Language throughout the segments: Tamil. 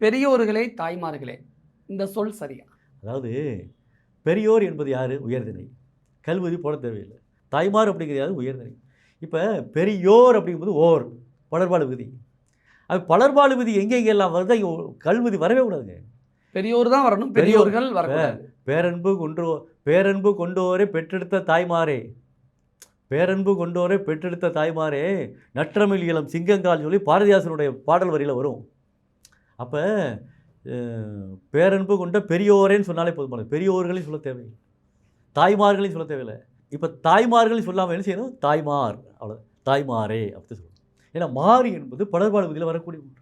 பெரியோர்களே தாய்மார்களே இந்த சொல் சரியா? அதாவது பெரியோர் என்பது யார்? உயர்திணை. கல்விதி போட தேவையில்லை. தாய்மார் அப்படிங்கிறது யார்? உயர்திணை. இப்போ பெரியோர் அப்படிங்கும்போது ஓர் பலர்பாடு விதி. அது பலர்பாடு விதி எங்கெங்கெல்லாம் வருது இங்கே கல்விதி வரவே கூடாதுங்க. பெரியோர் தான் வரணும், பெரியோர்கள் வரக்கூடாது. பேரன்பு கொண்டோரே பெற்றெடுத்த தாய்மாரே, பேரன்பு கொண்டோரே பெற்றெடுத்த தாய்மாரே, நற்றமிழ் இளம் சிங்கங்கால் சொல்லி பாரதிதாசனுடைய பாடல் வரியில் வரும். அப்போ பேரன்பு கொண்ட பெரியோரேன்னு சொன்னாலே போதுமானது. பெரியோர்களையும் சொல்ல தேவையில்லை, தாய்மார்களையும் சொல்ல தேவையில்லை. இப்போ தாய்மார்களையும் சொல்லாமல் என்ன செய்யணும்? தாய்மார், அவ்வளோ தாய்மாரே அப்படி சொல்லணும். ஏன்னா மாறி என்பது பலர்பாடு விதியில் வரக்கூடிய ஒன்று.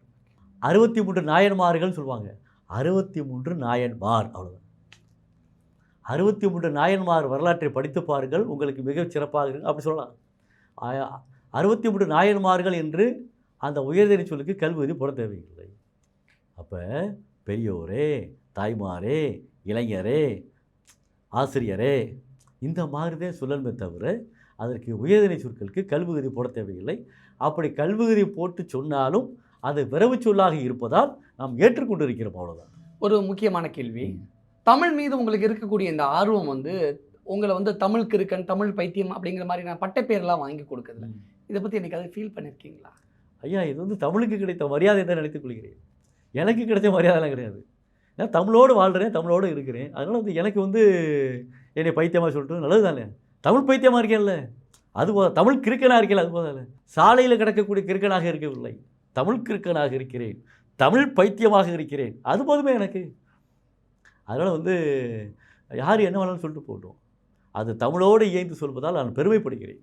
63 நாயன்மார்கள் சொல்லுவாங்க. 63 நாயன்மார், அவ்வளோதான். 63 நாயன்மார் வரலாற்றை படித்து பாருங்கள், உங்களுக்கு மிகச் சிறப்பாக இருக்கும் அப்படி சொல்லலாம். 63 நாயன்மார்கள் என்று அந்த உயர்திணை சொல்லுக்கு கல்வி விதி போட தேவையில்லை. அப்போ பெரியோரே, தாய்மாரே, இளைஞரே, ஆசிரியரே இந்த மாதிரி தான் சொல்லணுமே தவிர அதற்கு உயர்திணை சொற்களுக்கு கல்வி விதி போட தேவையில்லை. அப்படி கல்வி விதி போட்டு சொன்னாலும் அது விரைவு சொல்லாக இருப்பதால் நாம் ஏற்றுக்கொண்டு இருக்கிறோம், அவ்வளோதான். ஒரு முக்கியமான கேள்வி, தமிழ் மீது உங்களுக்கு இருக்கக்கூடிய இந்த ஆர்வம் உங்களை தமிழ் கிறுக்கன், தமிழ் பைத்தியம் அப்படிங்கிற மாதிரி நான் பட்ட பேர்லாம் வாங்கி கொடுக்குறதுல இதை பற்றி எனக்கு அதை ஃபீல் பண்ணியிருக்கீங்களா? ஐயா, இது தமிழுக்கு கிடைத்த மரியாதை தான் நினைத்துக் கொள்கிறேன். எனக்கு கிடைச்ச மரியாதைலாம் கிடையாது. நான் தமிழோடு வாழ்கிறேன், தமிழோடு இருக்கிறேன். அதனால் எனக்கு என்னை பைத்தியமாக சொல்லிட்டு நல்லது தானே. தமிழ் பைத்தியமாக இருக்கேன்ல, அது போதும். தமிழ் கிறுக்கனாக இருக்கல, அது போதால. சாலையில் கிடக்கக்கூடிய கிறுக்கனாக இருக்கவில்லை, தமிழ் கிறுக்கனாக இருக்கிறேன், தமிழ் பைத்தியமாக இருக்கிறேன், அது போதுமே எனக்கு. அதனால் யார் என்ன வேணாலும் சொல்லிட்டு போட்டோம். அது தமிழோடு இயைந்து சொல்வதால் நான் பெருமைப்படுகிறேன்.